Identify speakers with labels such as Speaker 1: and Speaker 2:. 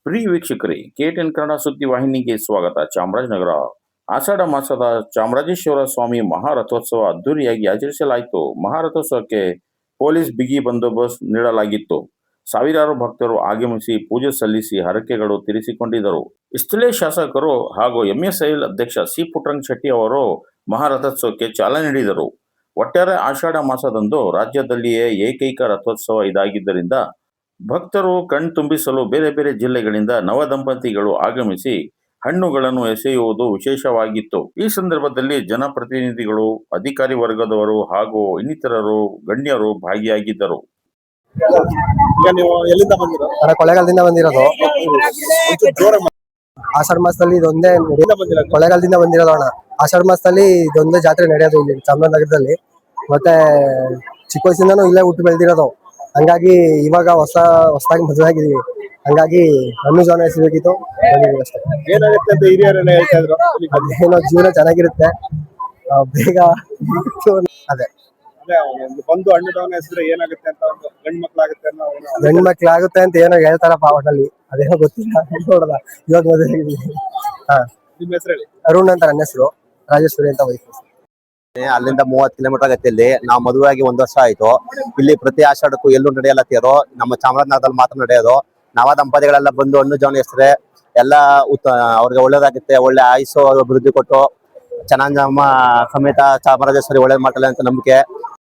Speaker 1: ಪ್ರಿಯ ವೀಕ್ಷಕರೇ, KTN ಕನ್ನಡ ಸುದ್ದಿ ವಾಹಿನಿಗೆ ಸ್ವಾಗತ. ಚಾಮರಾಜನಗರ ಆಷಾಢ ಮಾಸದ ಚಾಮರಾಜೇಶ್ವರ ಸ್ವಾಮಿ ಮಹಾರಥೋತ್ಸವ ಅದ್ದೂರಿಯಾಗಿ ಆಚರಿಸಲಾಯಿತು. ಮಹಾರಥೋತ್ಸವಕ್ಕೆ ಪೊಲೀಸ್ ಬಿಗಿ ಬಂದೋಬಸ್ತ್ ನೀಡಲಾಗಿತ್ತು. ಸಾವಿರಾರು ಭಕ್ತರು ಆಗಮಿಸಿ ಪೂಜೆ ಸಲ್ಲಿಸಿ ಹರಕೆಗಳು ತೀರಿಸಿಕೊಂಡಿದ್ದರು. ಸ್ಥಳೀಯ ಶಾಸಕರು ಹಾಗೂ MSIL ಅಧ್ಯಕ್ಷ ಸಿ. ಪುಟ್ಟರಂಗ ಶೆಟ್ಟಿ ಅವರು ಮಹಾರಥೋತ್ಸವಕ್ಕೆ ಚಾಲನೆ ನೀಡಿದರು. ಒಟ್ಟಾರೆ ಆಷಾಢ ಮಾಸದಂದು ರಾಜ್ಯದಲ್ಲಿಯೇ ಏಕೈಕ ರಥೋತ್ಸವ ಇದಾಗಿದ್ದರಿಂದ ಭಕ್ತರು ಕಣ್ತುಂಬಿಸಲು ಬೇರೆ ಬೇರೆ ಜಿಲ್ಲೆಗಳಿಂದ ನವದಂಪತಿಗಳು ಆಗಮಿಸಿ ಹಣ್ಣುಗಳನ್ನು ಎಸೆಯುವುದು ವಿಶೇಷವಾಗಿತ್ತು. ಈ ಸಂದರ್ಭದಲ್ಲಿ ಜನಪ್ರತಿನಿಧಿಗಳು, ಅಧಿಕಾರಿ ವರ್ಗದವರು ಹಾಗೂ ಇನ್ನಿತರರು ಗಣ್ಯರು ಭಾಗಿಯಾಗಿದ್ದರು.
Speaker 2: ಈಗ ನೀವು ಎಲ್ಲಿಂದ ಬಂದಿರೋ?
Speaker 3: ಕೊಳ್ಳೇಗಾಲದಿಂದ ಬಂದಿರೋದು. ಆಷಾಢ ಮಾಸದಲ್ಲಿ ಇದೊಂದೇ ಕೊಳ್ಳೇಗಾಲದಿಂದ ಬಂದಿರೋದು ಅಣ್ಣ. ಆಷಾಢ ಮಾಸದಲ್ಲಿ ಇದೊಂದೇ ಜಾತ್ರೆ ನಡೆಯೋದು ಇಲ್ಲಿ ಚಾಮರಾಜನಗರದಲ್ಲಿ. ಮತ್ತೆ ಚಿಕ್ಕ ವಯಸ್ಸಿಂದನೂ ಇಲ್ಲೇ ಹುಟ್ಟು ಬೆಳೆದಿರೋದು. ಹಂಗಾಗಿ ಇವಾಗ ಹೊಸದಾಗಿ ಮದುವೆ ಆಗಿದೀವಿ. ಹಂಗಾಗಿ ಹಣ್ಣು ಜೀವನ ಎಸಬೇಕಿತ್ತು ಅಷ್ಟೇ.
Speaker 2: ಏನಾಗುತ್ತೆ ಅಂತ ಹಿರಿಯರೆಲ್ಲ ಹೇಳ್ತಾ ಇದ್ರು.
Speaker 3: ಅದೇನೋ ಜೀವನ ಚೆನ್ನಾಗಿರುತ್ತೆ, ಬೇಗ ಅದೇ
Speaker 2: ಅದೇ ಒಂದು ಬಂದು ಹಣ್ಣು ಡೌನ್ ಹೆಸರು ಏನಾಗುತ್ತೆ ಅಂತ, ಒಂದು ಗಂಡು ಮಕ್ಳಾಗುತ್ತೆ ಅನ್ನೋ ಏನೋ.
Speaker 3: ಗಂಡು ಮಕ್ಳಾಗುತ್ತೆ ಅಂತ ಏನೋ ಹೇಳ್ತಾರಪ್ಪ ಒಟ್ಟಲ್ಲಿ, ಅದೇನೋ ಗೊತ್ತಿಲ್ಲ. ನೋಡಲ್ಲ, ಇವಾಗ ಮದುವೆ ಆಗಿದೀವಿ.
Speaker 2: ನಿಮ್ಮ ಹೆಸರು ಹೇಳಿ.
Speaker 3: ಅರುಣ್ ಅಂತ ನನ್ನ ಹೆಸರು, ರಾಜೇಶ್ವರಿ ಅಂತ ವೈಫ್.
Speaker 4: ಅಲ್ಲಿಂದ 30 ಕಿಲೋಮೀಟರ್ ಆಗತ್ತೆ. ಇಲ್ಲಿ ನಾವು ಮದುವೆ ಆಗಿ 1 ವರ್ಷ ಆಯ್ತು. ಇಲ್ಲಿ ಪ್ರತಿ ಆಷಾಢಕ್ಕೂ ಎಲ್ಲೂ ನಡೆಯಲ್ಲ ತೇರು. ನಮ್ಮ ಚಾಮರಾಜನಗರದಲ್ಲಿ ಮಾತ್ರ ನಡೆಯೋದು. ನವ ದಂಪತಿಗಳೆಲ್ಲ ಬಂದು ಹಣ್ಣು ಜವನ ಹೆಸರೆ ಎಲ್ಲ ಅವ್ರಿಗೆ ಒಳ್ಳೇದಾಗುತ್ತೆ. ಒಳ್ಳೆ ಆಯುಸ್ಸು ಅಭಿವೃದ್ಧಿ ಕೊಟ್ಟು ಚೆನ್ನಾಗಿ ನಮ್ಮ ಸಮೇತ ಚಾಮರಾಜೇಶ್ವರಿ ಒಳ್ಳೇದ್ ಮಾಡ್ತಾಳೆ ಅಂತ ನಂಬಿಕೆ.